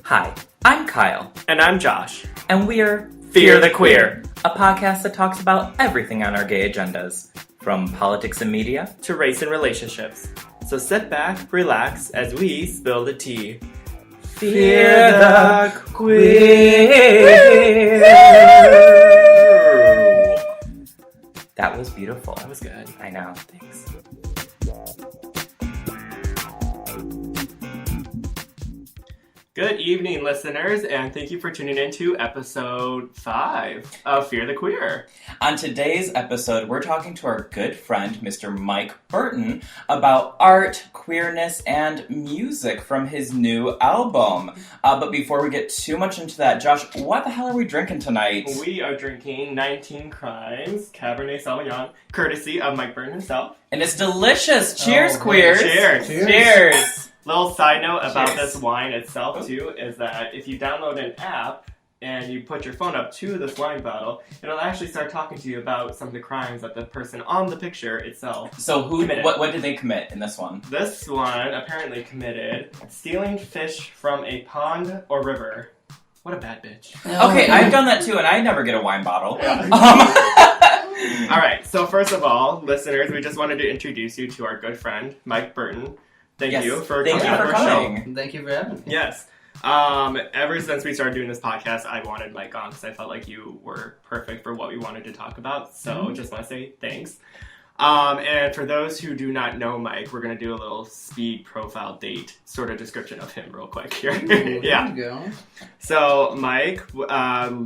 Hi, I'm Kyle. And I'm Josh. And we're Fear the Queer, a podcast that talks about everything on our gay agendas, from politics and media to race and relationships. So sit back, relax, as we spill the tea. Fear the Queer. That was beautiful. That was good. I know. Thanks. Good evening, listeners, and thank you for tuning in to episode 5 of Fear the Queer. On today's episode, we're talking to our good friend, Mr. Mike Burton, about art, queerness, and music from his new album. But before we get too much into that, Josh, what the hell are we drinking tonight? We are drinking 19 Crimes Cabernet Sauvignon, courtesy of Mike Burton himself. And it's delicious! Cheers, queers! Cheers! Cheers! Little side note about this wine itself, too, is that if you download an app and you put your phone up to this wine bottle, it'll actually start talking to you about some of the crimes that the person on the picture itself So committed. what did they commit in this one? This one apparently committed stealing fish from a pond or river. What a bad bitch. Okay, I've done that too, and I never get a wine bottle. Yeah. Alright, so first of all, listeners, we just wanted to introduce you to our good friend, Mike Burton. Thank you for coming on our show. Thank you for having me. Yes. Ever since we started doing this podcast, I wanted Mike on because I felt like you were perfect for what we wanted to talk about. So just want to say thanks. And for those who do not know Mike, we're going to do a little speed profile date sort of description of him real quick here. Yeah. There you go. So Mike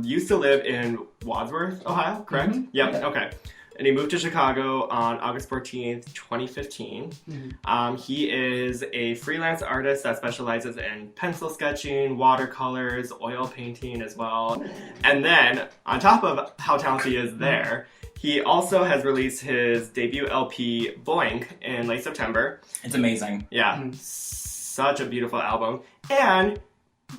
used to live in Wadsworth, Ohio, correct? Mm-hmm. Yep. Yeah. Okay. And he moved to Chicago on August 14th, 2015. Mm-hmm. He is a freelance artist that specializes in pencil sketching, watercolors, oil painting as well. And then, on top of how talented he is there, he also has released his debut LP, Boink, in late September. It's amazing. Yeah, such a beautiful album. And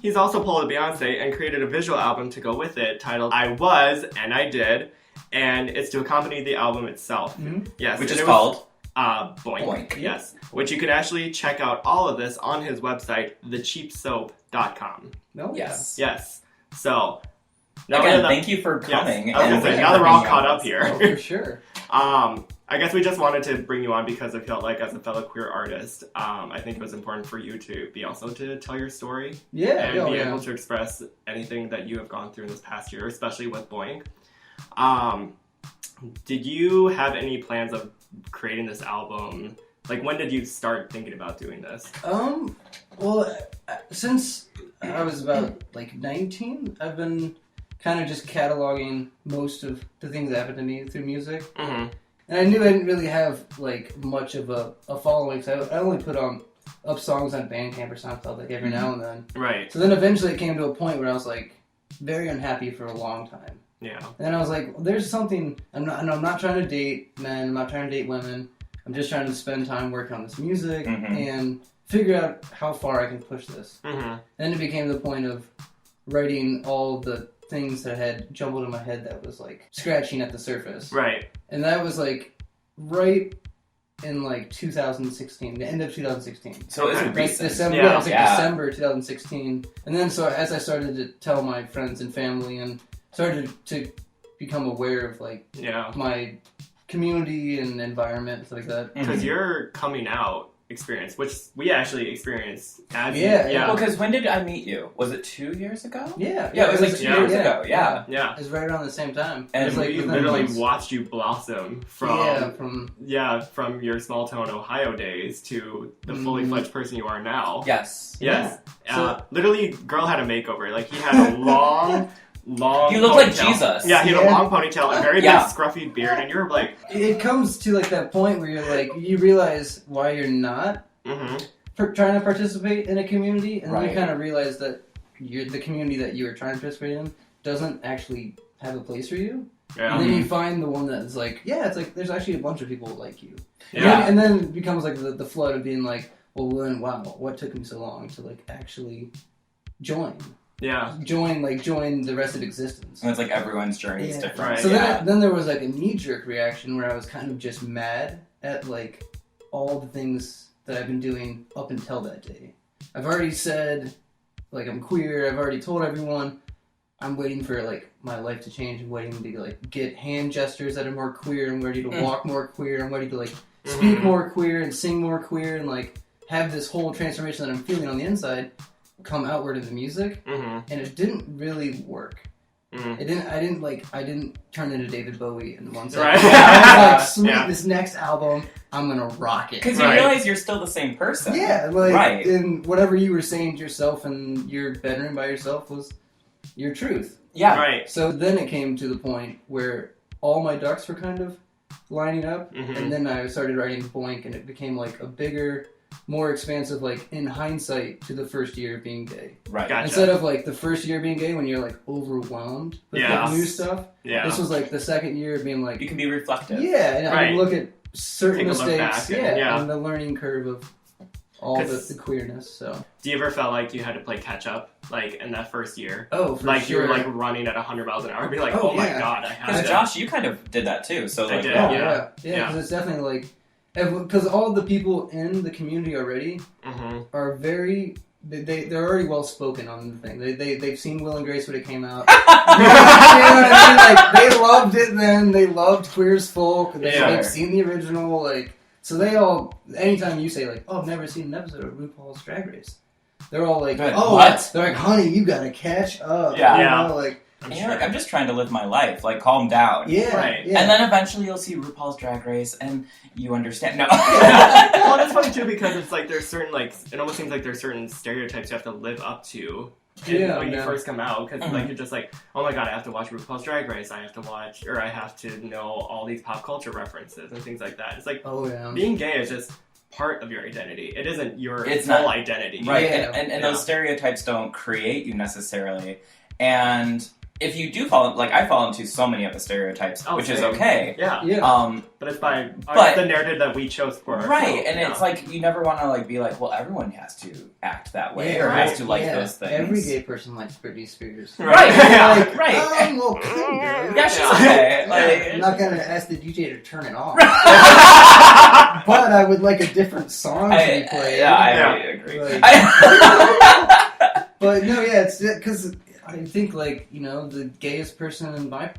he's also pulled a Beyonce and created a visual album to go with it titled I Was and I Did. And it's to accompany the album itself. Mm-hmm. Yes, Which is called? Boink. Boink. Yes. Which you can actually check out all of this on his website, thecheapsoap.com. No? Yes. Yes. So, Again, thank you for coming. Yes. I was gonna say, And now that we're all bringing caught us. up here. Oh, for sure. I guess we just wanted to bring you on because I felt like as a fellow queer artist, I think it was important for you to be also to tell your story. Yeah. And be yeah. able to express anything that you have gone through in this past year, especially with Boink. Did you have any plans of creating this album? Like, when did you start thinking about doing this? Well, since I was about, 19, I've been kind of just cataloging most of the things that happened to me through music. Mm-hmm. And I knew I didn't really have, much of a following, so I only put up songs on Bandcamp or SoundCloud, every now and then. Right. So then eventually it came to a point where I was, very unhappy for a long time. Yeah. And then I was like, there's something, I'm not trying to date men, I'm not trying to date women, I'm just trying to spend time working on this music and figure out how far I can push this. Mm-hmm. And then it became the point of writing all the things that had jumbled in my head that was scratching at the surface. Right. And that was right in 2016, the end of 2016. So it was recent. December, Yeah. it was December 2016. And then so as I started to tell my friends and family and started to become aware of my community and environment and stuff like that. Because your coming out experience, which we actually experienced as Well, because when did I meet you? Was it 2 years ago? Yeah. Yeah, it was 2 years ago. Yeah. Yeah. It was right around the same time. And it was we within literally months. watched you blossom from your small town Ohio days to the fully fledged person you are now. Yes. Yes. Yeah. Literally, girl had a makeover. He had a long You look like Jesus. Yeah, he had a long ponytail, a very big scruffy beard, and you're It comes to that point where you're you realize why you're not trying to participate in a community, and then you kind of realize that the community that you were trying to participate in doesn't actually have a place for you. Yeah. And then you find the one that's there's actually a bunch of people like you. Yeah. And then it becomes the flood of being wow, what took me so long to actually join? Yeah. Join the rest of existence. And it's everyone's journey is different. Right. So then there was a knee-jerk reaction where I was kind of just mad at all the things that I've been doing up until that day. I've already said like I'm queer. I've already told everyone. I'm waiting for like my life to change. I'm waiting to like get hand gestures that are more queer. I'm ready to walk more queer. I'm ready to like speak more queer and sing more queer and like have this whole transformation that I'm feeling on the inside come outward in the music. And it didn't really work. I didn't turn into David Bowie in one second. Right. I was like, sweet, this next album, I'm gonna rock it. Because you realize you're still the same person. Yeah, like, and whatever you were saying to yourself in your bedroom by yourself was your truth. Yeah. Right. So then it came to the point where all my ducks were kind of lining up, and then I started writing Boink, and it became like a bigger, more expansive, like in hindsight, to the first year of being gay. Right. Gotcha. Instead of like the first year of being gay when you're like overwhelmed with like, new stuff. Yeah. This was like the second year of being like you can be reflective. Yeah, and I would look at certain mistakes. And the learning curve of all the queerness. So. Do you ever felt like you had to play catch up, like in that first year? Oh, for like sure. You were like running at 100 miles an hour, and be like, oh my god, I have to. Because Josh, you kind of did that too. So like, I did. Yeah. Because it's definitely like, because all the people in the community already are very. They're already well spoken on the thing. They've seen Will and Grace when it came out. You know what I mean? Like they loved it then. They loved Queer as Folk. They've seen the original. Like so, they all. Anytime you say like, "Oh, I've never seen an episode of RuPaul's Drag Race," they're all like, "Oh, what?" They're like, "Honey, you gotta catch up." Yeah. You know, like. And you're like, I'm just trying to live my life. Like, calm down. Yeah. Right. Yeah. And then eventually you'll see RuPaul's Drag Race, and you understand. No. Well, that's funny too because it's like there's certain like it almost seems like there's certain stereotypes you have to live up to. When you first come out, because like you're just like, oh my god, I have to watch RuPaul's Drag Race. I have to watch, or I have to know all these pop culture references and things like that. It's like, being gay is just part of your identity. It isn't your full identity. Right. Yeah. And those stereotypes don't create you necessarily. And if you do fall, like I fall into so many of the stereotypes, which is okay. Yeah. But it's by the narrative that we chose for ourselves. Right, and it's like you never want to like be like, well, everyone has to act that way or has to like those things. Every gay person likes Britney Spears. Right. Like, right. Well, kind of. Yeah, she's okay. Like, I'm not gonna ask the DJ to turn it off. But I would like a different song to be played. Yeah, I agree. But no, it's because. I think, like, you know, the gayest person in my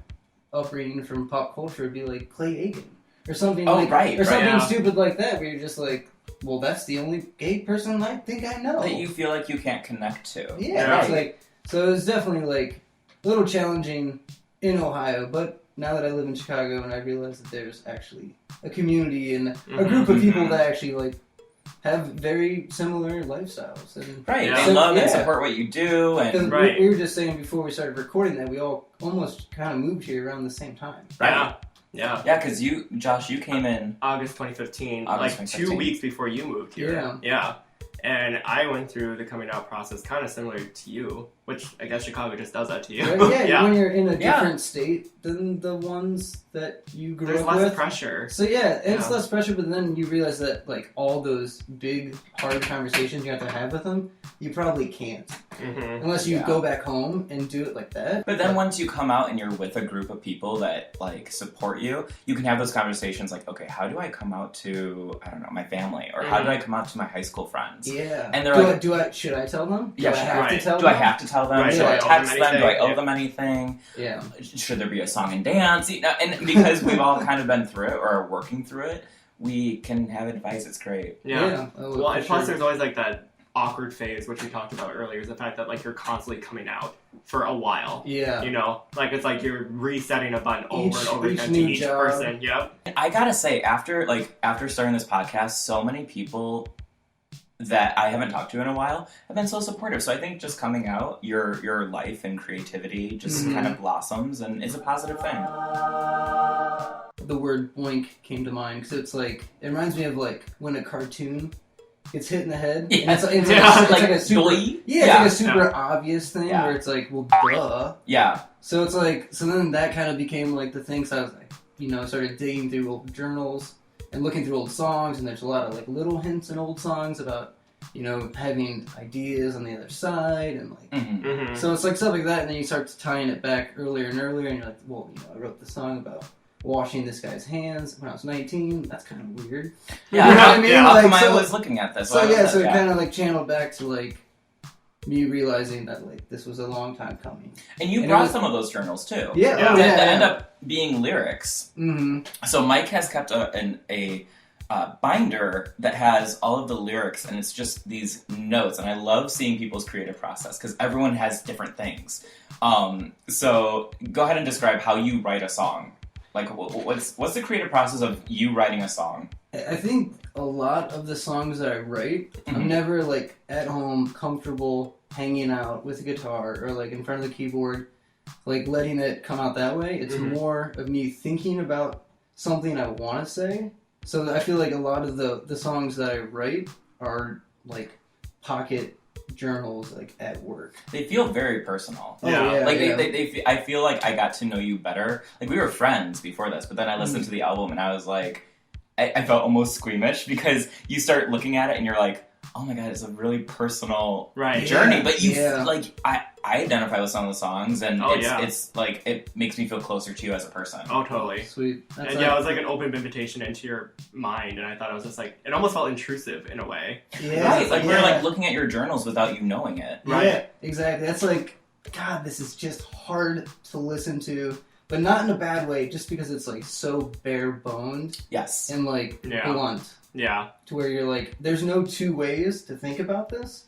upbringing from pop culture would be, like, Clay Aiken. Or something something stupid like that, where you're just like, well, that's the only gay person I think I know. That you feel like you can't connect to. Yeah, it's like, so it's definitely, like, a little challenging in Ohio, but now that I live in Chicago and I realize that there's actually a community and a group of people that actually, like, have very similar lifestyles. And they love and support what you do. And we were just saying before we started recording that we all almost kind of moved here around the same time. Right. Yeah, because Josh, you came in August 2015, 2 weeks before you moved here. Yeah. And I went through the coming out process kind of similar to you, which I guess Chicago just does that to you. When you're in a different state than the ones that you grew up with. There's less pressure. So it's less pressure, but then you realize that like all those big, hard conversations you have to have with them, you probably can't. Unless you go back home and do it like that. But then once you come out and you're with a group of people that like support you, you can have those conversations like, okay, how do I come out to, I don't know, my family? Or how do I come out to my high school friends? Yeah. And they're should I tell them? Do I have to tell them? Do I have to tell them? Should I text them? Do I owe them anything? Yeah. Should there be a song and dance? You know, and because we've all kind of been through it or are working through it, we can have advice. It's great. Yeah. Well, and plus there's always like that awkward phase, which we talked about earlier, is the fact that like you're constantly coming out for a while. Yeah. You know, like it's like you're resetting a button over and over again to each person. Yep. I gotta say, after starting this podcast, so many people that I haven't talked to in a while have been so supportive. So I think just coming out, your life and creativity just kind of blossoms and is a positive thing. The word boink came to mind because it's like, it reminds me of like when a cartoon gets hit in the head. Yeah. And it's like a super, it's like a super obvious thing where it's like, well, duh. Yeah. So it's like, so then that kind of became like the thing. So I was like, you know, I started digging through old journals and looking through old songs, and there's a lot of like little hints in old songs about, you know, having ideas on the other side, and like, so it's like stuff like that, and then you start tying it back earlier and earlier, and you're like, well, you know, I wrote the song about washing this guy's hands when I was 19. That's kind of weird. Yeah, you know what I mean? How like, come I was looking at this? So it kind of like channeled back to like me realizing that like this was a long time coming. And you brought some of those journals too. Yeah, that end up being lyrics. Mm-hmm. So Mike has kept a binder that has all of the lyrics, and it's just these notes. And I love seeing people's creative process because everyone has different things. So go ahead and describe how you write a song. Like, what's the creative process of you writing a song? I think a lot of the songs that I write, I'm never like at home comfortable hanging out with a guitar or like in front of the keyboard, like letting it come out that way. It's more of me thinking about something I want to say. So I feel like a lot of the songs that I write are like pocket journals, like at work. They feel very personal. They I feel like I got to know you better. Like, we were friends before this, but then I listened to the album and I was like, I felt almost squeamish because you start looking at it and you're like, oh my god, it's a really personal journey. But you like, I identify with some of the songs, and it's like, it makes me feel closer to you as a person. Oh, totally. Sweet. And it was like an open invitation into your mind, and I thought it was just like, it almost felt intrusive in a way. Yeah. Right, like we're like looking at your journals without you knowing it. Right. Yeah, exactly. That's like, God, this is just hard to listen to, but not in a bad way, just because it's like so bare-boned. Yes. And like blunt. Yeah. To where you're like, there's no two ways to think about this.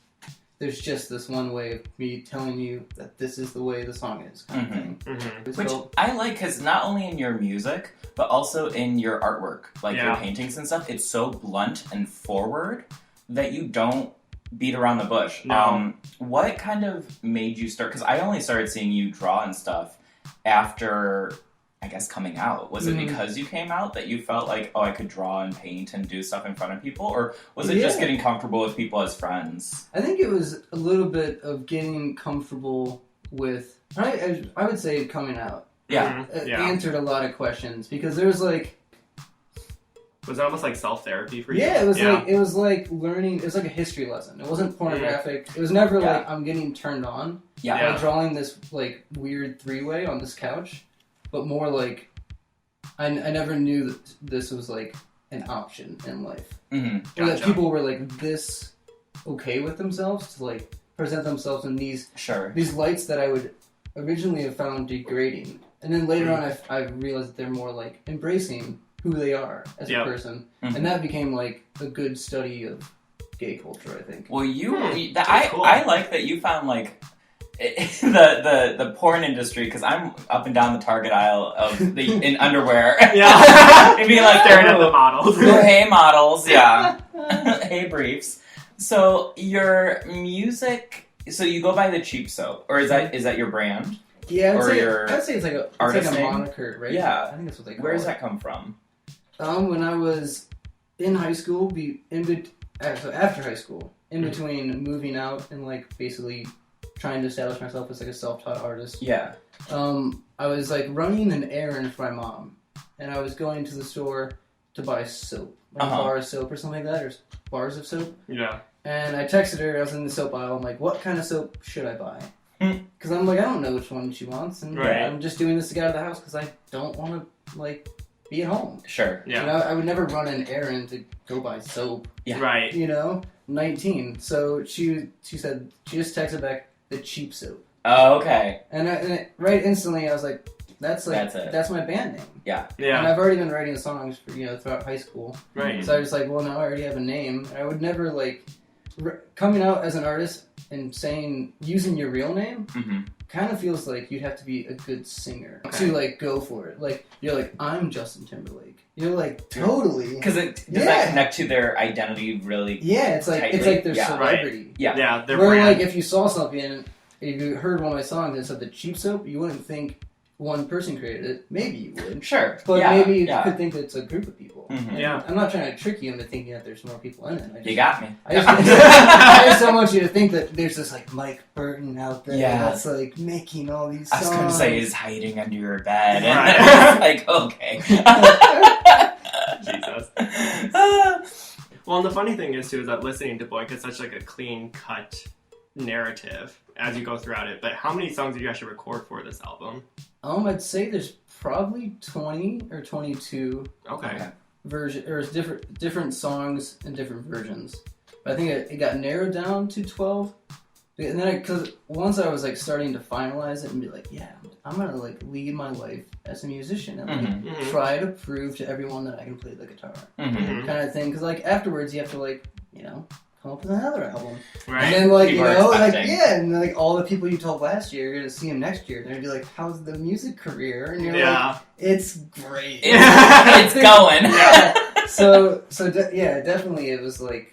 There's just this one way of me telling you that this is the way the song is, kind of thing. Which I like, because not only in your music, but also in your artwork, like your paintings and stuff, it's so blunt and forward that you don't beat around the bush. No. What kind of made you start, because I only started seeing you draw and stuff after, I guess, coming out. Was it because you came out that you felt like, oh, I could draw and paint and do stuff in front of people? Or was it just getting comfortable with people as friends? I think it was a little bit of getting comfortable with, I would say, coming out. Yeah. Answered a lot of questions, because there was like... Was it almost like self-therapy for you? Yeah, it was like learning, it was like a history lesson. It wasn't pornographic. It was never like, I'm getting turned on by drawing this like weird three-way on this couch. But more like, I never knew that this was like an option in life. Mm-hmm. Or that people were like this okay with themselves to like present themselves in these lights that I would originally have found degrading. And then later on I realized that they're more like embracing who they are as a person. And that became like a good study of gay culture, I think. Well, I like that you found like the porn industry, because I'm up and down the Target aisle in underwear. And be like staring at the models. Oh, hey models, hey briefs. So your music, so you go by the Cheap Soap, or is that your brand? Yeah, I'd say it's like a moniker, right? Yeah, I think that's what they call it. Where does that come from? When I was in high school, after high school, in between moving out and like basically trying to establish myself as like a self-taught artist. Yeah. I was like running an errand for my mom, and I was going to the store to buy soap, like bar of soap or something like that, or bars of soap. Yeah. And I texted her. I was in the soap aisle. I'm like, "What kind of soap should I buy?" Because I'm like, I don't know which one she wants, and I'm just doing this to get out of the house because I don't want to like be at home. Sure. Yeah. You know, I would never run an errand to go buy soap. Yeah. Right. You know, 19. So she said she just texted back the Cheap Soap. Oh, okay. And right instantly I was like, that's my band name. Yeah. Yeah. And I've already been writing songs for throughout high school. Right. So I was like, well, now I already have a name. And I would never like coming out as an artist and using your real name. Kind of feels like you'd have to be a good singer to like go for it. Like you're like, I'm Justin Timberlake. You're like, totally, because does that connect to their identity really? Yeah, it's like tightly? It's like their celebrity. Right. Yeah. Their Where brand. like if you saw something and if you heard one of my songs and it said the Cheap Soap, you wouldn't think one person created it. Maybe you would. Sure. But maybe you could think that it's a group of people. Yeah. I'm not trying to trick you into thinking that there's more people in it. You got me. I just don't want you to think that there's this like Mike Burton out there that's like making all these songs. I was going to say he's hiding under your bed. Right. And like, okay. Jesus. Well, and the funny thing is too is that listening to Boink is such like a clean cut narrative as you go throughout it. But how many songs did you actually record for this album? I'd say there's probably 20 or 22. Okay. Different songs and different versions. But I think it got narrowed down to 12 And then, because once I was like starting to finalize it and be like, yeah, I'm gonna like lead my life as a musician and like try to prove to everyone that I can play the guitar, kind of thing. Because like afterwards, you have to like come up with another album, right? And then like and then, like all the people you told last year, you're gonna see them next year. They're gonna be like, how's the music career? And you're like, it's great, it's going. Definitely it was like.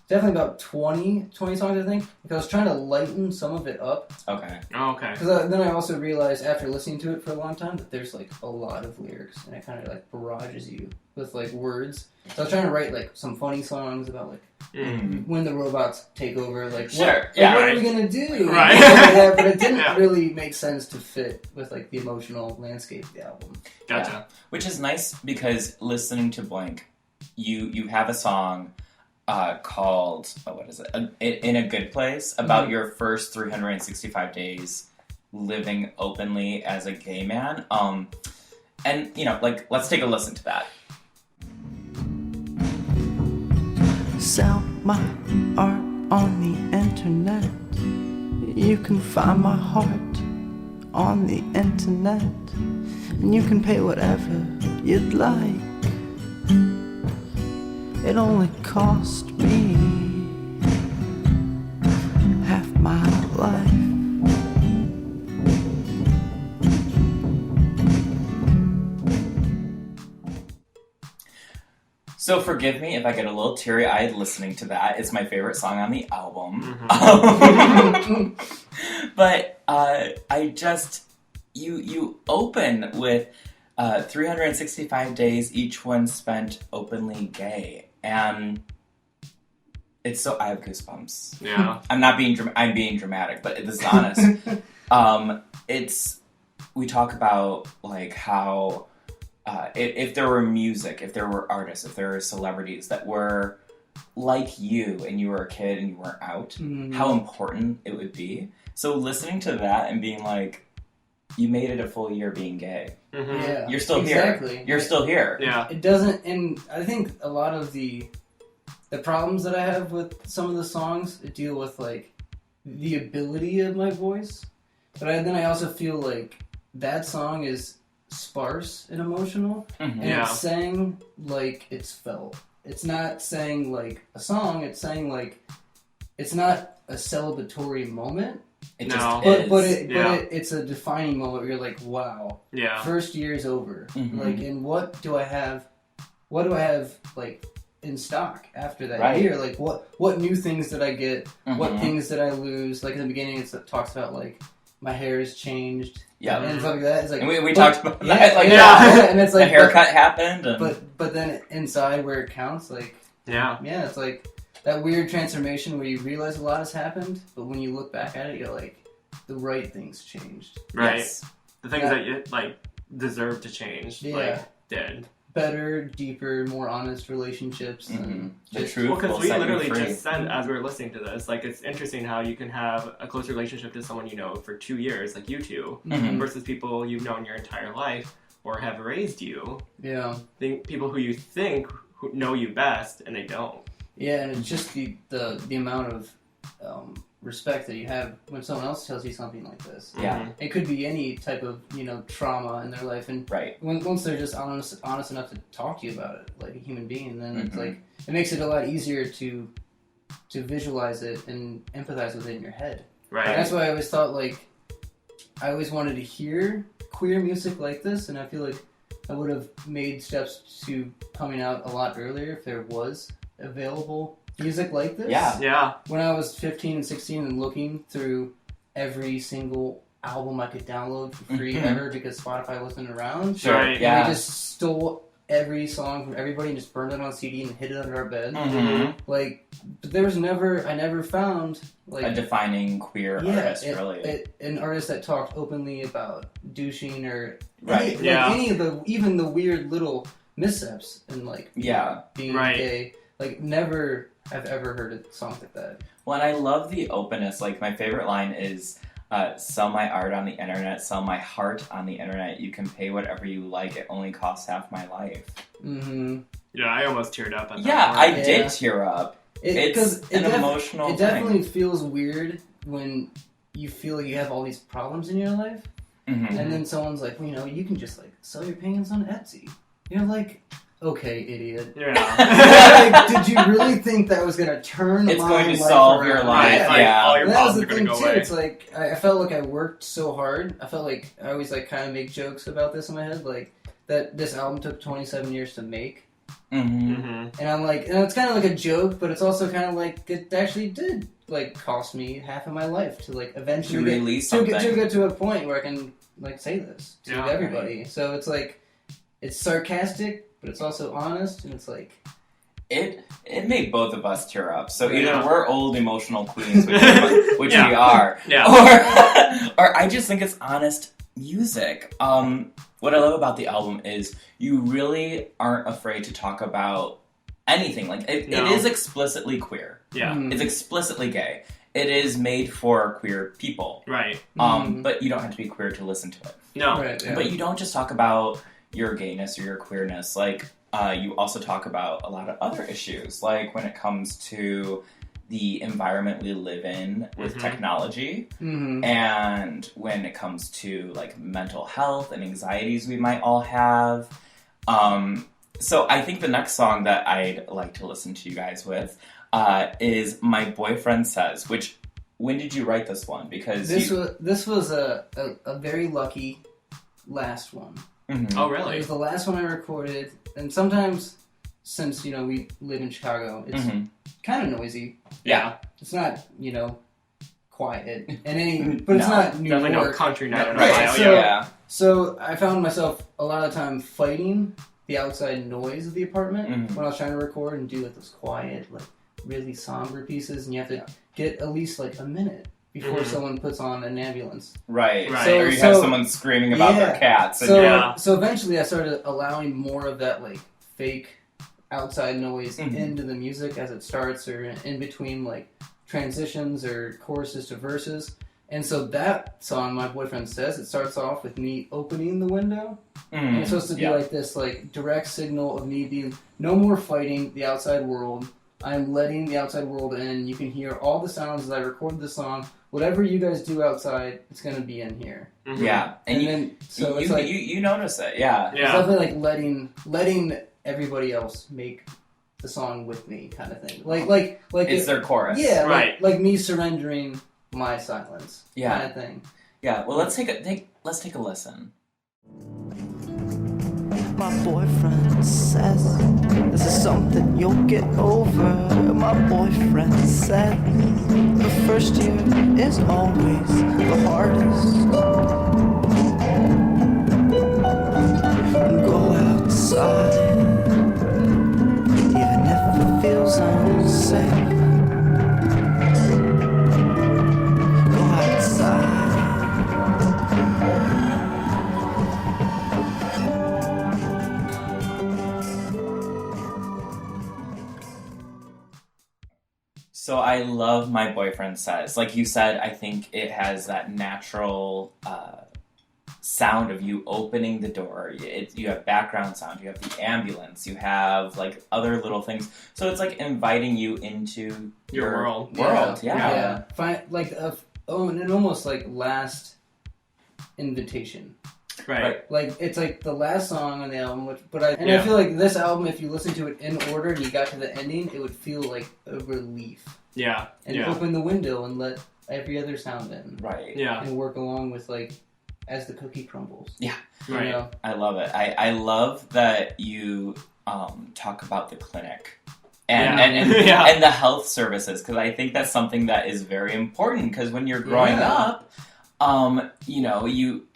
Definitely about 20 songs, I think. Because I was trying to lighten some of it up. Okay. Oh, okay. Because then I also realized, after listening to it for a long time, that there's, like, a lot of lyrics. And it kind of, like, barrages you with, like, words. So I was trying to write, like, some funny songs about, like, when the robots take over. Like, what are we going to do? Right. But it didn't really make sense to fit with, like, the emotional landscape of the album. Gotcha. Yeah. Which is nice because listening to Boink, you have a song... called, what is it? In a Good Place, about your first 365 days living openly as a gay man. And, like, let's take a listen to that. Sell my art on the internet. You can find my heart on the internet. And you can pay whatever you'd like. It only cost me half my life. So forgive me if I get a little teary-eyed listening to that. It's my favorite song on the album. But I just... You open with 365 days, each one spent openly gay. And it's so... I have goosebumps. Yeah. I'm being dramatic, but this is honest. We talk about, like, how if there were music, if there were artists, if there were celebrities that were like you and you were a kid and you weren't out, how important it would be. So listening to that and being like, you made it a full year being gay. Yeah, you're still here. You're still here. Yeah. It doesn't, and I think a lot of the problems that I have with some of the songs deal with like the ability of my voice, but then I also feel like that song is sparse and emotional, and it's sang like it's felt. It's not saying like a song. It's saying like it's not a celebratory moment. It just is. But it's a defining moment where you're like, wow, first year's over. Like, and what do I have like in stock after that year? Like, what new things did I get? What things did I lose? Like in the beginning, it talks about like my hair has changed. Yeah, and stuff like that. It's like, and we talked about that. Like, and it's like the haircut happened. And... But then inside where it counts, like, it's like that weird transformation where you realize a lot has happened, but when you look back at it, you're like, the right things changed. Right. Yes. The things that you like deserve to change, like, did. Better, deeper, more honest relationships. And the truth. Well, because we literally just said, as we were listening to this, like, it's interesting how you can have a close relationship to someone you know for 2 years, like you two, versus people you've known your entire life or have raised you. Yeah. People who you think who know you best, and they don't. Yeah, and it's just the amount of respect that you have when someone else tells you something like this. Yeah. It could be any type of, trauma in their life, and once they're just honest enough to talk to you about it like a human being, then it's like, it makes it a lot easier to visualize it and empathize with it in your head. Right. And that's why I always thought, like, I always wanted to hear queer music like this, and I feel like I would have made steps to coming out a lot earlier if there was available music like this. Yeah. When I was 15 and 16 and looking through every single album I could download for free ever because Spotify wasn't around. Sure. Right. Yeah. And we just stole every song from everybody and just burned it on CD and hid it under our bed. Like, but there was I never found like a defining queer artist, really. An artist that talked openly about douching or any even the weird little missteps and like being gay. Like, never have ever heard a song like that. Well, and I love the openness. Like, my favorite line is, sell my art on the internet, sell my heart on the internet. You can pay whatever you like. It only costs half my life. Yeah, I almost teared up at that Yeah, point. I did tear up. It's an emotional It definitely feels weird when you feel you have all these problems in your life, mm-hmm. and then someone's like, well, you know, you can just like sell your paintings on Etsy. You're like, okay, idiot. Yeah. Like, did you really think that was gonna turn? It's my going to life solve around? your life. Yeah. All your that was problems the are going thing to go too. away. It's like I felt like I worked so hard. I felt like I always like kind of make jokes about this in my head, like that this album took 27 years to make. Mm-hmm. Mm-hmm. And I'm like, and it's kind of like a joke, but it's also kind of like it actually did like cost me half of my life to like eventually release something. to get to a point where I can like say this to Yeah, everybody. So it's like it's sarcastic, but it's also honest, and it's like it made both of us tear up. So either Yeah. we're old emotional queens, which Yeah. we are, Yeah. or I just think it's honest music. What I love about the album is you really aren't afraid to talk about anything. Like it is explicitly queer. Yeah. It's explicitly gay. It is made for queer people. Right. But you don't have to be queer to listen to it. No. right, yeah. But you don't just talk about your gayness or your queerness. Like, you also talk about a lot of other issues, like when it comes to the environment we live in with Mm-hmm. technology, Mm-hmm. and when it comes to like mental health and anxieties we might all have. So I think the next song that I'd like to listen to you guys with is My Boyfriend Says, which, when did you write this one? Because this was a very lucky last one. Mhm. Oh, It really? was the last one I recorded, and sometimes, since, you know, we live in Chicago, it's Mhm. kind of noisy. Yeah. It's not, you know, quiet, but it's No, not New Definitely no York. country night in Right, Ohio. so- yeah. So I found myself a lot of time fighting the outside noise of the apartment Mhm. when I was trying to record and do like those quiet, like really somber pieces, and you have to get at least like a minute before Mhm. someone puts on an ambulance. Right. Right. Or you have So- someone screaming about their Yeah. cats. And So, Yeah. so eventually I started allowing more of that like fake outside noise Mhm. into the music as it starts, or in between like transitions or choruses to verses. And so that song, My Boyfriend Says, it starts off with me opening the window. And it's supposed to be like this like direct signal of me being no more fighting the outside world. I'm letting the outside world in. You can hear all the sounds as I record the song. Whatever you guys do outside, it's gonna be in here. Mhm. Yeah. And you, then so it's you, like you notice it, yeah. it's Yeah. definitely like letting everybody else make the song with me, kind of thing. Like It's their chorus. yeah, Right. like me surrendering my silence, Yeah. kind of thing. Yeah. Well, let's take a listen. My boyfriend says this is something you'll get over. My boyfriend said the first year is always the hardest. Go outside, even if it feels unsafe. Go outside. So I love My Boyfriend Says. Like you said, I think it has that natural sound of you opening the door. You have background sound, you have the ambulance, you have like other little things. So it's like inviting you into Your world. Yeah. Like an almost like last invitation. Right. Like it's like the last song on the album, I Yeah. feel like this album, if you listen to it in order and you got to the ending, it would feel like a relief. Yeah. And Yeah. open the window and let every other sound in, Right. Yeah. and work along with like as the cookie crumbles. Yeah. You Right. know? I love it. I love that you talk about the clinic and Yeah. and the health services, because I think that's something that is very important, because when you're growing Yeah. up, you know,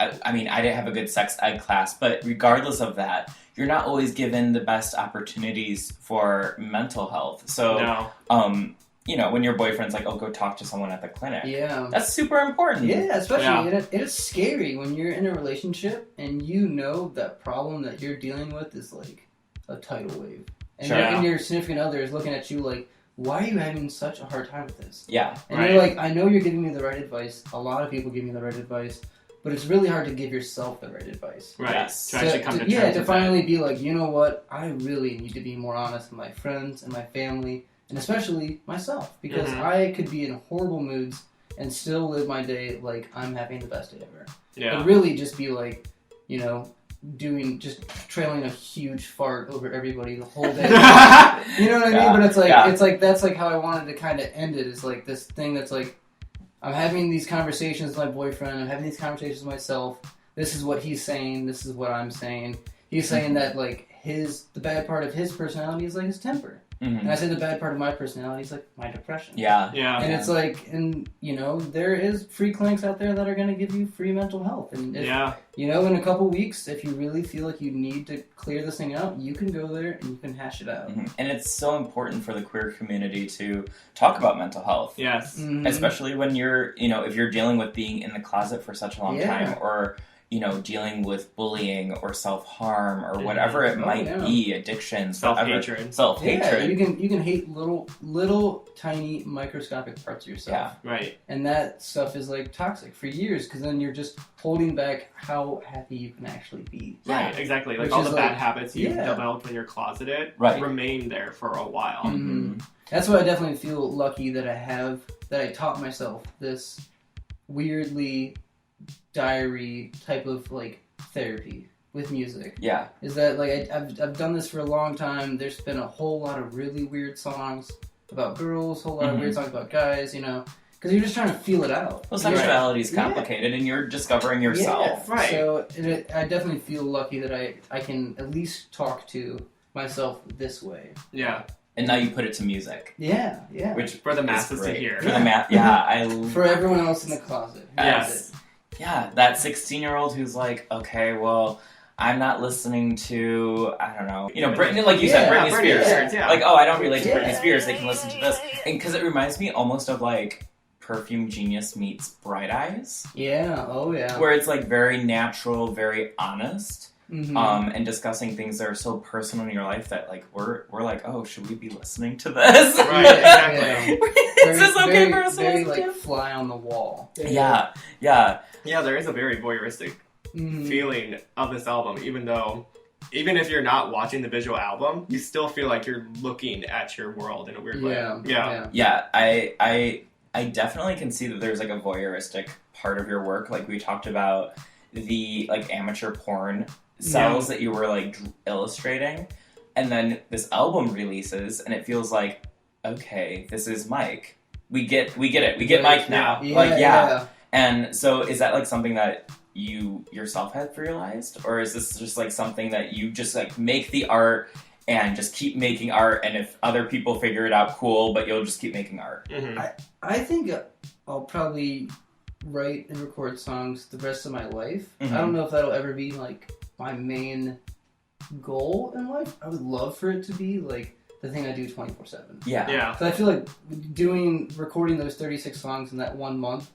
I mean, I didn't have a good sex ed class, but regardless of that, you're not always given the best opportunities for mental health. So, No. you know, when your boyfriend's like, oh, go talk to someone at the clinic. Yeah. That's super important. Yeah, especially Yeah. it is scary when you're in a relationship and you know that problem that you're dealing with is like a tidal wave, and, Sure. and your significant other is looking at you like, why are you having such a hard time with this? Yeah. And Right. you're like, I know you're giving me the right advice. A lot of people give me the right advice, but it's really hard to give yourself the right advice. Right. Yes. To actually come to terms yeah, to with finally be like, you know what? I really need to be more honest with my friends and my family and especially myself, because Mm-hmm. I could be in horrible moods and still live my day like I'm having the best day ever. Yeah. But really just be like, you know, trailing a huge fart over everybody the whole day. You know what I mean? Yeah. But it's like, Yeah. it's like, that's like how I wanted to kind of end it, is like this thing that's like, I'm having these conversations with my boyfriend, I'm having these conversations with myself, this is what he's saying, this is what I'm saying. He's saying that, like, the bad part of his personality is, like, his temper. Mm-hmm. And I say the bad part of my personality is, like, my depression. Yeah. And it's like, and, you know, there is free clinics out there that are going to give you free mental health. And, if, you know, in a couple weeks, if you really feel like you need to clear this thing out, you can go there and you can hash it out. Mm-hmm. And it's so important for the queer community to talk about mental health. Yes. Mm-hmm. Especially when you're, you know, if you're dealing with being in the closet for such a long time, or, you know, dealing with bullying or self-harm or whatever it might be, addictions, self-hatred. Self-hatred. Yeah, you can hate little tiny microscopic parts of yourself. Yeah. Right. And that stuff is like toxic for years, because then you're just holding back how happy you can actually be. Right, exactly. Like Which all the is bad like- habits you yeah. developed when you're closeted Right. remain there for a while. Mm-hmm. That's why I definitely feel lucky that I taught myself this weirdly diary type of like therapy with music. Yeah. Is that like I've done this for a long time. There's been a whole lot of really weird songs about girls, a whole lot of weird songs about guys, you know, because you're just trying to feel it out. Well, sexuality is complicated, and you're discovering yourself. Yeah. Right. So I definitely feel lucky that I can at least talk to myself this way. Yeah. And now you put it to music. Yeah. Which For the masses to great. hear. For the For everyone else in the closet. Yes. Yeah, that 16-year-old who's like, okay, well, I'm not listening to, I don't know, you know, Britney, like you said, Britney Spears. Yeah. Like, oh, I don't relate to Britney Spears, they can listen to this. And because it reminds me almost of like Perfume Genius meets Bright Eyes. Yeah, oh yeah. Where it's like very natural, very honest. Mm-hmm. And discussing things that are so personal in your life that like we're like, oh, should we be listening to this? Right, exactly. Is this okay for us to very listen like to? fly on the wall. Yeah. Yeah, there is a very voyeuristic feeling of this album, even if you're not watching the visual album, you still feel like you're looking at your world in a weird way. Yeah, I definitely can see that there's like a voyeuristic part of your work. Like we talked about the like amateur porn cells that you were like illustrating, and then this album releases and it feels like, okay, this is Mike. We get it. We get Mike now. Yeah. And so is that like something that you yourself had realized, or is this just like something that you just like make the art and just keep making art, and if other people figure it out, cool, but you'll just keep making art? Mm-hmm. I think I'll probably write and record songs the rest of my life. Mm-hmm. I don't know if that'll ever be like my main goal in life. I would love for it to be like the thing I do 24/7. Yeah. So I feel like recording those 36 songs in that 1 month,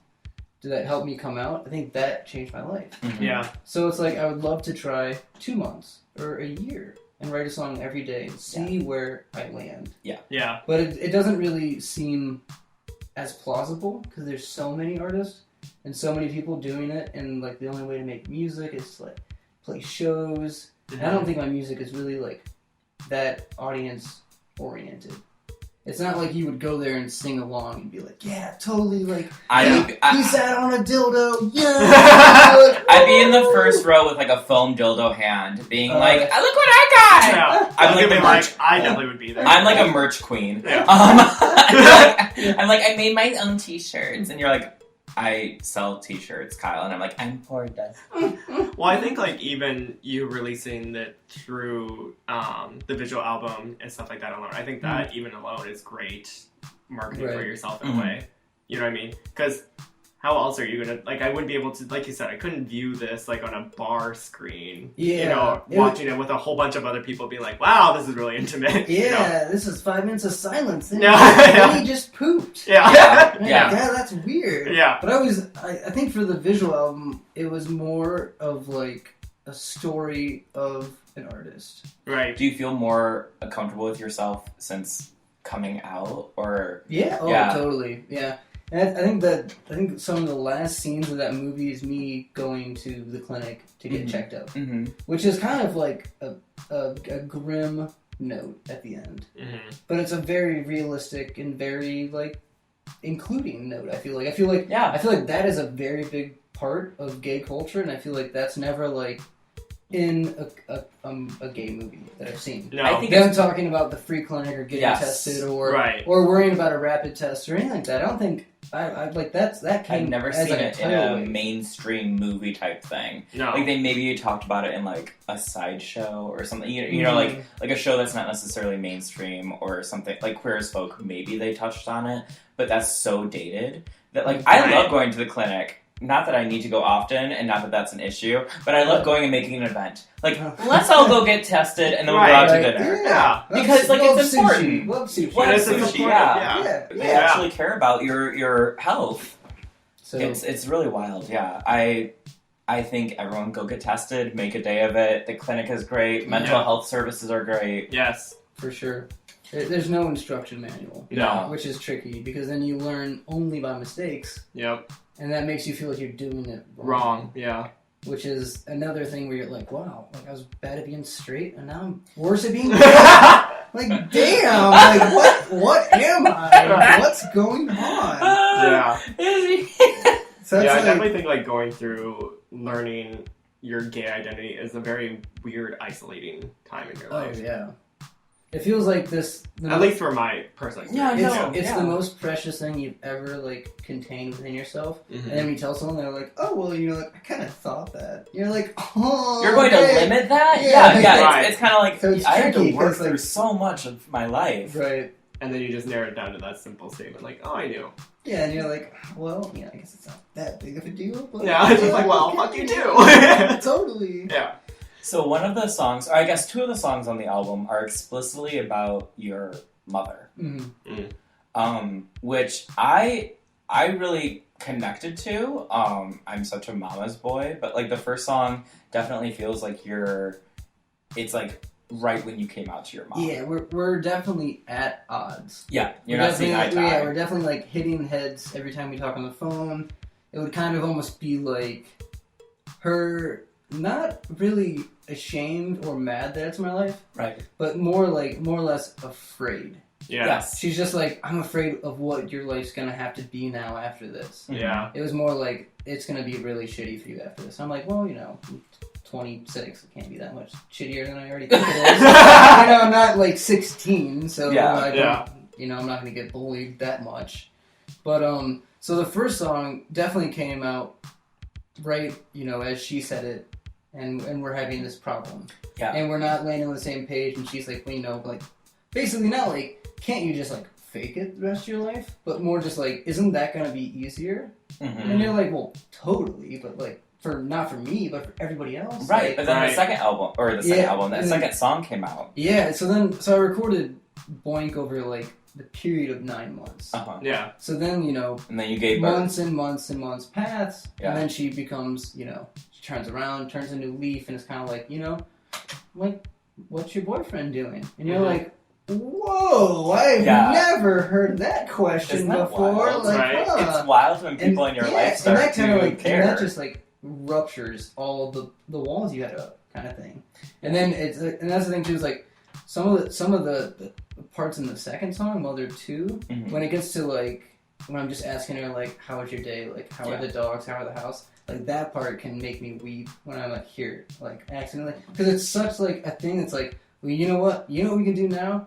did that help me come out? I think that changed my life. Mm-hmm. Yeah. So it's like I would love to try 2 months or a year and write a song every day and see where I land. Yeah. But it doesn't really seem as plausible because there's so many artists and so many people doing it, and like the only way to make music is to like play shows. Mm-hmm. And I don't think my music is really like that audience oriented. It's not like you would go there and sing along and be like, yeah, totally, like, he sat on a dildo, yeah! I'd be in the first row with like a foam dildo hand, being like, look what I got! Yeah. I'm like the merch. I definitely would be there. I'm like a merch queen. Yeah. I'm like, I made my own t-shirts, and you're like, I sell t-shirts, Kyle, and I'm like, I'm poor dead. Well, I think like even you releasing it through the visual album and stuff like that alone, I think that even alone is great marketing for yourself in a way. You know what I mean? Because how else are you gonna like? I wouldn't be able to, like you said, I couldn't view this like on a bar screen. Yeah, you know, watching it with a whole bunch of other people, being like, "Wow, this is really intimate." Yeah, you know? This is 5 minutes of silence. And Yeah. he just pooped. Yeah. Yeah, that's weird. Yeah. But I think for the visual album, it was more of like a story of an artist. Right. Do you feel more comfortable with yourself since coming out, or? Yeah. Oh, totally. Yeah. And I think some of the last scenes of that movie is me going to the clinic to get checked out, which is kind of like a grim note at the end. Mm-hmm. But it's a very realistic and very, like, including note, I feel like. I feel like that is a very big part of gay culture, and I feel like that's never, like, in a gay movie that I've seen. No. I think them talking about the free clinic or getting tested or worrying about a rapid test or anything like that. I don't think I like that came. I've never as seen like it in a mainstream movie type thing. No, like they maybe talked about it in like a sideshow or something. You know, like a show that's not necessarily mainstream or something like Queer as Folk. Maybe they touched on it, but that's so dated that like I love going to the clinic. Not that I need to go often, and not that that's an issue, but I love going and making an event. Like, let's all go get tested, and then we'll go out to dinner. Yeah. Because, like, it's important. Love sushi. Love sushi, yeah. They actually care about your health. So it's really wild, yeah. I think everyone go get tested, make a day of it. The clinic is great. Mental health services are great. Yes. For sure. There's no instruction manual. No. Which is tricky, because then you learn only by mistakes. Yep. And that makes you feel like you're doing it wrong. Yeah. Which is another thing where you're like, wow, like I was bad at being straight, and now I'm worse at being gay. Like, damn, like what am I? What's going on? Yeah. So I definitely think like going through learning your gay identity is a very weird, isolating time in your life. Oh yeah. It feels like this... At least for my personal experience. It's the most precious thing you've ever, like, contained within yourself. Mm-hmm. And then you tell someone, they're like, oh, well, you know, like, I kind of thought that. You're like, oh, you're going to limit that? Yeah. Right. It's kind of like, so I had to work through so much of my life. Right. And then you just narrow it down to that simple statement, like, oh, I knew. Yeah, and you're like, well, yeah, I guess it's not that big of a deal. But yeah, it's just like, well, fuck you too. Totally. Yeah. So one of the songs, or I guess two of the songs on the album are explicitly about your mother, which I really connected to. I'm such a mama's boy, but like the first song definitely feels like it's like right when you came out to your mom. Yeah, we're definitely at odds. Yeah, you're not seeing eye to eye. Yeah, we're definitely like hitting heads every time we talk on the phone. It would kind of almost be like her not really ashamed or mad that it's my life, right? But more or less afraid. Yeah. Yes. She's just like, I'm afraid of what your life's gonna have to be now after this. Yeah. It was more like, it's gonna be really shitty for you after this. I'm like, well, you know, I'm 26. It can't be that much shittier than I already think it is. You know, I'm not like 16, so you know, I'm not gonna get bullied that much. But so the first song definitely came out right, you know, as she said it. And we're having this problem. Yeah. And we're not landing on the same page, and she's like, well, you know, like, basically not like, can't you just, like, fake it the rest of your life? But more just like, isn't that going to be easier? Mm-hmm. And you're like, well, totally, but like, not for me, but for everybody else. Right, like, but then the second second song came out. Yeah, so I recorded Boink over, like, the period of 9 months. Uh-huh. Yeah. So then, you know, and then you gave birth. Months and months and months pass, and then she becomes, you know, turns around, turns a new leaf, and it's kind of like, you know, like, what's your boyfriend doing? And you're like, whoa, I've never heard that question before. Wild? Like, right? It's wild when people in your life start and that kind of like care. And that just like ruptures all the walls you had up, kind of thing. And then and that's the thing too, is like some of the parts in the second song, Mother 2, when it gets to like when I'm just asking her like, how was your day? Like, how are the dogs? How are the house? Like, that part can make me weep when I'm, like, here, like, accidentally. Because it's such, like, a thing that's like, well, you know what? You know what we can do now?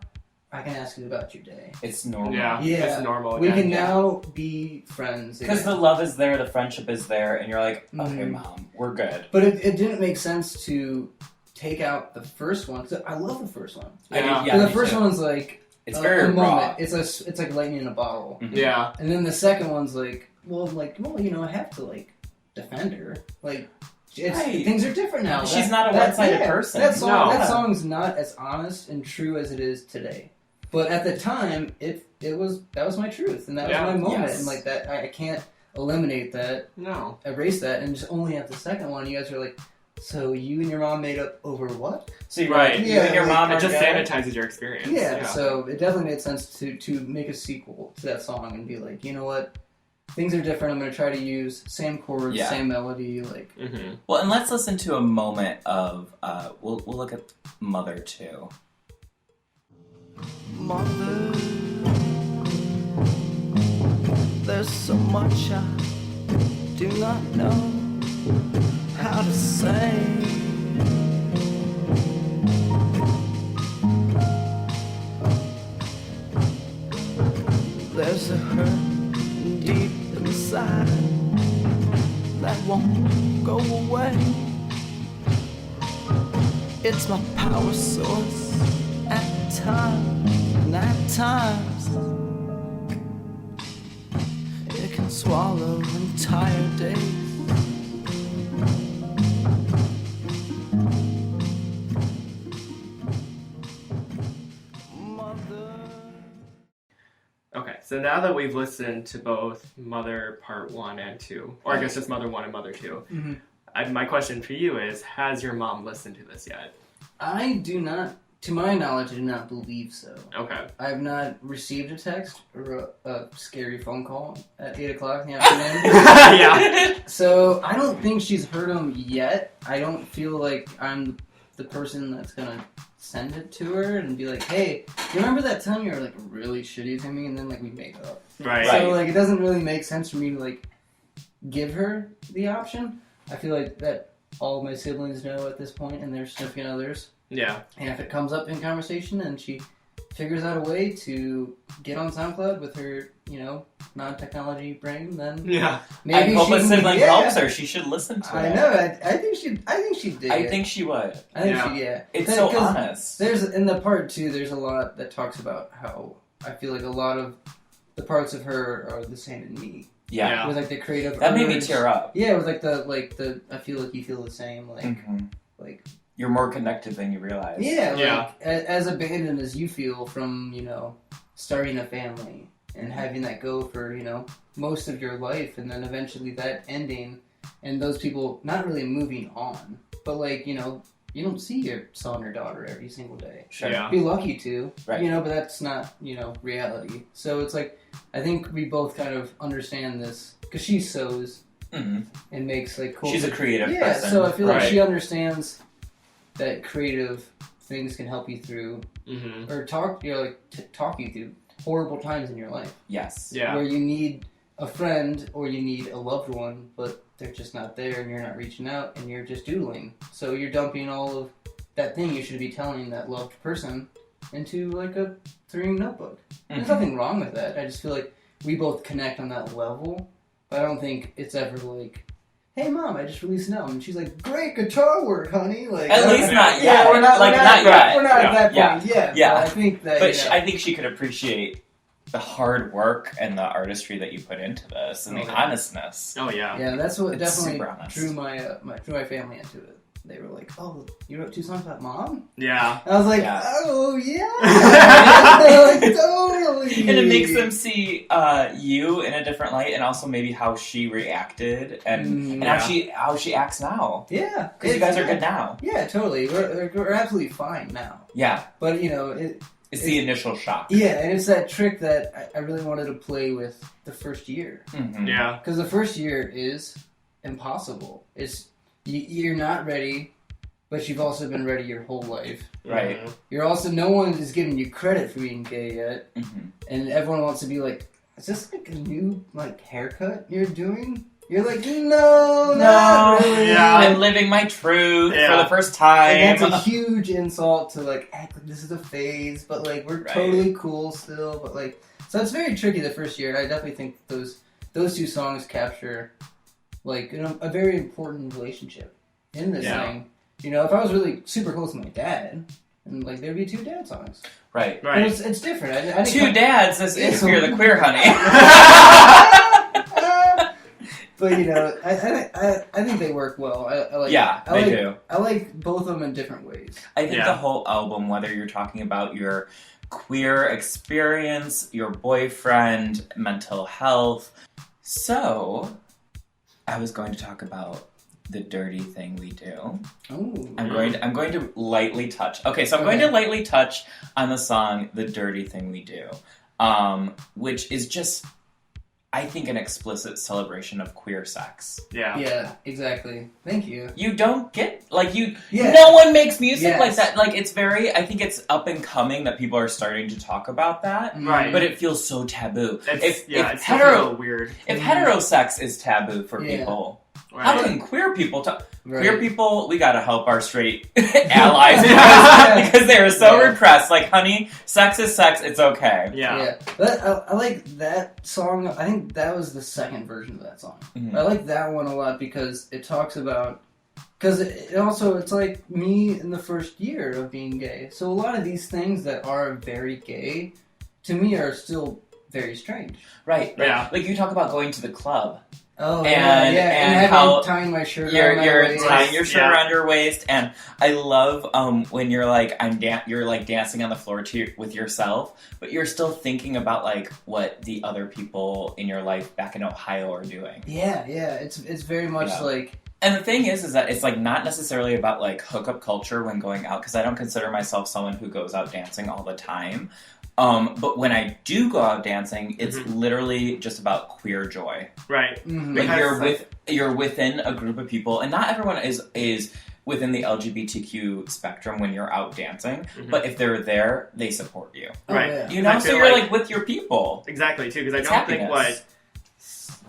I can ask you about your day. It's normal. Yeah, it's normal again. We can now be friends. Because the love is there, the friendship is there, and you're like, okay, Mom, we're good. But it didn't make sense to take out the first one. Cause I love the first one. Yeah, the first one's, like, it's very raw. It's like lightning in a bottle. Mm-hmm. Yeah. And then the second one's like, well, you know, I have to, like, defend her. Like, things are different now. She's not a one-sided person. That song's not as honest and true as it is today. But at the time, that was my truth, and that was my moment. Yes. And like that, I can't eliminate that. No. Erase that, and just only have the second one. You guys are like, so you and your mom made up over what? So you and your mom it just sanitizes your experience. Yeah, so it definitely made sense to make a sequel to that song and be like, you know what? Things are different. I'm going to try to use same chords, same melody, like. Mm-hmm. Well, and let's listen to a moment of. We'll look at Mother 2. Mother, there's so much I do not know how to say. There's a hurt deep inside that won't go away. It's my power source at times, and at times it can swallow entire days. Okay, so now that we've listened to both Mother Part 1 and 2, or I guess just Mother 1 and Mother 2, my question for you is, has your mom listened to this yet? I do not, to my knowledge, I do not believe so. Okay. I have not received a text or a scary phone call at 8 o'clock in the afternoon. Yeah. So I don't think she's heard them yet. I don't feel like I'm the person that's going to send it to her and be like, hey, you remember that time you were like really shitty to me and then like we make up? Right. So like it doesn't really make sense for me to like give her the option. I feel like that all of my siblings know at this point and their significant others. Yeah. And if it comes up in conversation and she figures out a way to get on SoundCloud with her, you know, non-technology brain, then maybe I hope a sibling yeah. helps her. She should listen to it. I know. I think she'd dig I it. think she would. I think she, yeah. It's so honest. There's in the part 2. There's a lot that talks about how I feel like a lot of the parts of her are the same in me. Yeah. With like the creative. That made me urge. tear up. Yeah, with like the I feel like you feel the same. Like like. You're more connected than you realize. Yeah, like, as abandoned as you feel from, you know, starting a family and having that go for, you know, most of your life and then eventually that ending and those people not really moving on, but like, you know, you don't see your son or daughter every single day. Sure. Yeah. Be lucky to, right. You know, but that's not, you know, reality. So it's like, I think we both kind of understand this because she sews and makes like cool. She's a creative person. Yeah, so I feel like she understands that creative things can help you through or talk you through horrible times in your life. Yes. Yeah. Where you need a friend or you need a loved one, but they're just not there and you're not reaching out and you're just doodling. So you're dumping all of that thing you should be telling that loved person into like a 3 notebook. There's nothing wrong with that. I just feel like we both connect on that level, but I don't think it's ever like, hey mom, I just released an album. And she's like, great guitar work, honey. Like, at least not yet. Yeah, we're not yet. We're not at that point yet. Yeah. But I think that. But I think she could appreciate the hard work and the artistry that you put into this and the honestness. Oh yeah. Yeah, that's what It's definitely super drew my family into it. They were like, oh, you wrote 2 songs about mom? Yeah. I was like, Yeah. oh yeah, like, totally. And it makes them see you in a different light, and also maybe how she reacted and how she acts now. Yeah, because you guys are good now. Yeah, totally. We're absolutely fine now. Yeah, but you know, it's the initial shock. Yeah, and it's that trick that I really wanted to play with the first year. Yeah, because the first year is impossible. It's you're not ready. But you've also been ready your whole life. Right. You're also, no one is giving you credit for being gay yet. And everyone wants to be like, is this like a new like haircut you're doing? You're like, no, not really. Yeah, I'm living my truth for the first time. And that's a huge insult to like, act like this is a phase, but like, we're totally cool still. But like, so it's very tricky the first year. And I definitely think those 2 songs capture like, you know, a very important relationship in this thing. You know, if I was really super close to my dad, and like there'd be 2 dad songs. Right. But it's different. I 2 dads. This is Fear the Queer, honey. But you know, I think they work well. They do. I like both of them in different ways. I think the whole album, whether you're talking about your queer experience, your boyfriend, mental health. So, I was going to talk about the dirty thing we do. Ooh. I'm going to lightly touch. Okay, so I'm going to lightly touch on the song "The Dirty Thing We Do," which is just I think, an explicit celebration of queer sex. Yeah. Yeah, exactly. Thank you. You don't get, like, no one makes music like that. Like, it's I think it's up and coming that people are starting to talk about that. Right. But it feels so taboo. It's weird. If heterosex is taboo for people, how can queer people talk? Right. Queer people, we gotta help our straight allies because they are so repressed. Like, honey, sex is sex, it's okay. Yeah. I like that song. I think that was the second version of that song. Mm-hmm. I like that one a lot because it talks about... Because it's like me in the first year of being gay. So a lot of these things that are very gay, to me, are still very strange. Right. Yeah. Like, you talk about going to the club. Oh, and how tying my shirt around my waist. You're tying your shirt around your waist, and I love when you're like you're like dancing on the floor with yourself, but you're still thinking about like what the other people in your life back in Ohio are doing. Yeah, it's very much like. And the thing is that it's like not necessarily about like hookup culture when going out, because I don't consider myself someone who goes out dancing all the time. But when I do go out dancing, it's literally just about queer joy. Right. Mm-hmm. Like you're within a group of people, and not everyone is within the LGBTQ spectrum when you're out dancing. Mm-hmm. But if they're there, they support you. Right. Oh, yeah. You know, so you're like with your people. Exactly, too, because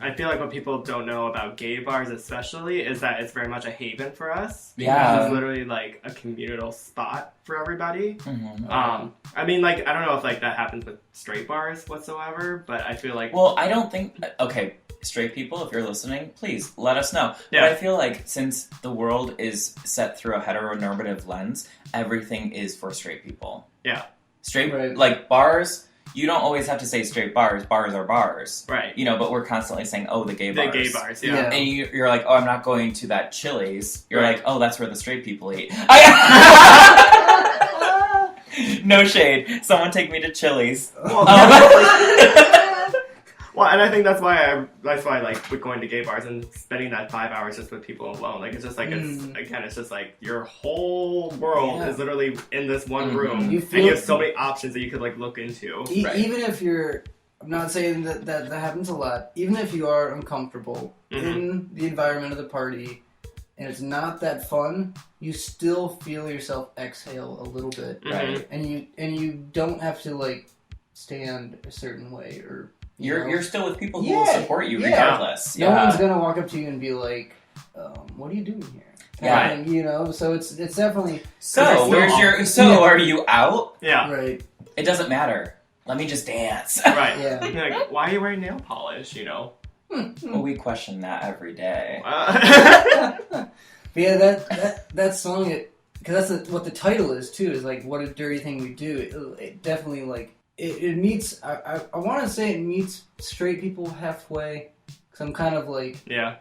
I feel like what people don't know about gay bars especially is that it's very much a haven for us. Yeah. It's literally like a communal spot for everybody. Mm-hmm. I mean, like, I don't know if like that happens with straight bars whatsoever, but I feel like... Well, I don't think... Okay, straight people, if you're listening, please let us know. Yeah. But I feel like since the world is set through a heteronormative lens, everything is for straight people. Yeah. Straight, like bars... You don't always have to say straight bars. Bars are bars. Right. You know, but we're constantly saying, oh, the gay bars. The gay bars, yeah. And you're like, oh, I'm not going to that Chili's. You're like, oh, that's where the straight people eat. No shade. Someone take me to Chili's. Well, and I think that's why I like with going to gay bars and spending that 5 hours just with people alone. Like, it's just like, it's just like your whole world is literally in this one room. And you have so many options that you could like look into. Even if you're, I'm not saying that happens a lot, even if you are uncomfortable in the environment of the party and it's not that fun, you still feel yourself exhale a little bit. Right. And you don't have to like stand a certain way or... You're still with people who will support you regardless. No one's gonna walk up to you and be like, "What are you doing here?" You know. So it's definitely. Are you out? Yeah. Right. It doesn't matter. Let me just dance. Right. Yeah. You're like, why are you wearing nail polish? You know. Well, we question that every day. But yeah, that song, because that's what the title is too. Is like, what a dirty thing we do. It definitely like. It meets, I want to say it meets straight people halfway, because I'm kind of like,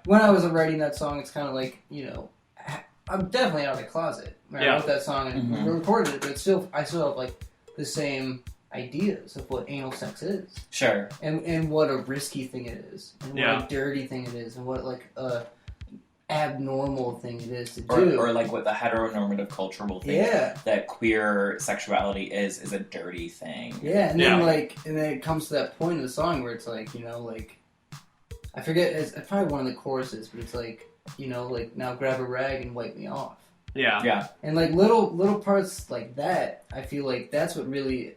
when I was writing that song, it's kind of like, you know, I'm definitely out of the closet when I wrote that song and recorded it, but I still have like the same ideas of what anal sex is. Sure. And what a risky thing it is, and what a dirty thing it is, and what like a abnormal thing it is to do. Or like what the heteronormative culture will think that queer sexuality is a dirty thing. Yeah, and then it comes to that point in the song where it's like, you know, like, I forget, it's probably one of the choruses, but it's like, you know, like, now grab a rag and wipe me off. Yeah. Yeah. And like little parts like that, I feel like that's what really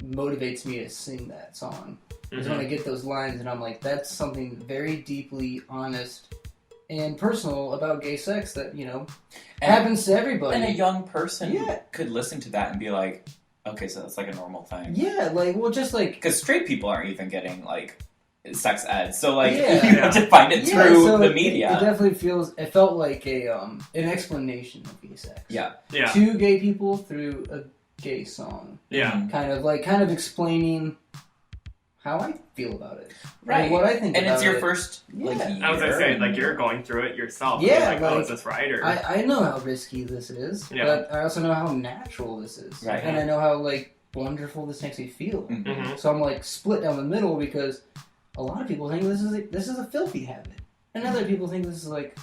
motivates me to sing that song. Is when I get those lines and I'm like, that's something very deeply honest and personal about gay sex that, you know, happens to everybody. And a young person could listen to that and be like, okay, so that's like a normal thing. Yeah, like, well, just like... Because straight people aren't even getting, like, sex ed. So, like, you have to find it through the media. It definitely it felt like an explanation of gay sex. Yeah. To gay people through a gay song. Yeah. Kind of explaining how I feel about it. Right. Like what I think about it. And it's your first, like, year. I was going to say, like, you're going through it yourself. Yeah. Like, oh, is this right? Or... I know how risky this is, but I also know how natural this is. Right. And I know how, like, wonderful this makes me feel. Mm-hmm. So I'm, like, split down the middle because a lot of people think this is a filthy habit. And other people think this is, like,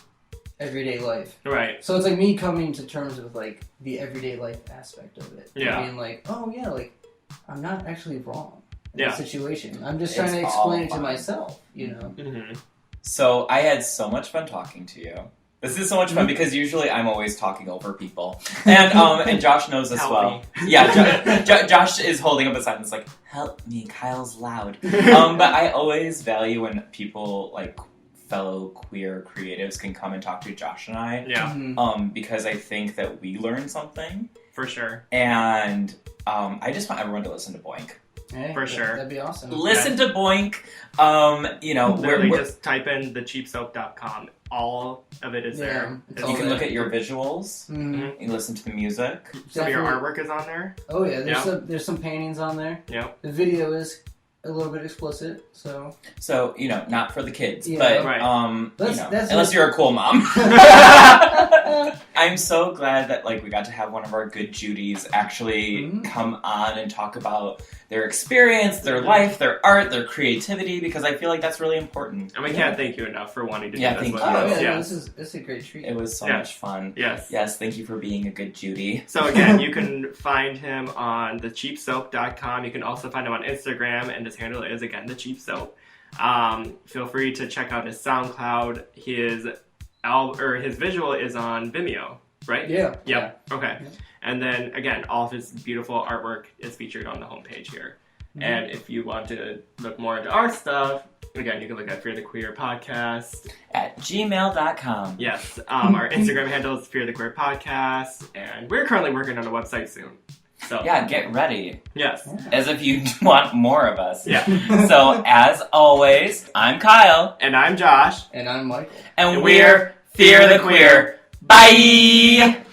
everyday life. Right. So it's, like, me coming to terms with, like, the everyday life aspect of it. Yeah. And being like, oh, yeah, like, I'm not actually wrong. the situation. I'm just trying to explain it to myself, you know. Mm-hmm. So I had so much fun talking to you. This is so much fun because usually I'm always talking over people, and Josh knows as well. Yeah, Josh is holding up a sign that's like, "Help me, Kyle's loud." But I always value when people like fellow queer creatives can come and talk to Josh and I. Yeah. Because I think that we learn something For sure. and I just want everyone to listen to Boink. Hey, For sure. That'd be awesome. Listen to Boink. You know, literally just type in thecheapsoap.com. All of it is there. You can look at your visuals. Mm-hmm. You listen to the music. Some of your artwork is on there. Oh yeah, there's some paintings on there. Yep. The video is a little bit explicit, so you know, not for the kids, Yeah. but Right. That's unless you're a cool mom. I'm so glad that like we got to have one of our good Judys actually come on and talk about their experience, their life, their art, their creativity, because I feel like that's really important. And we can't thank you enough for wanting to do Yeah, this with thank you. us. yeah, Yeah. this is a great treat. It was so Yeah. much fun. Yes. Yes, thank you for being a good Judy. So again, you can find him on thecheapsoap.com. You can also find him on Instagram, and his handle is again thecheapsoap. Feel free to check out his SoundCloud. His visual is on Vimeo, right? Yeah. Yep. Okay. Yeah. And then again, all of his beautiful artwork is featured on the homepage here. And if you want to look more into our stuff, again, you can look at Fear the Queer Podcast at gmail.com. Yes. Our Instagram handle is Fear the Queer Podcast, and we're currently working on a website soon. So yeah, get ready. Yes. As if you want more of us. Yeah. So, as always, I'm Kyle. And I'm Josh. And I'm Michael. And we're Fear the Queer. Bye!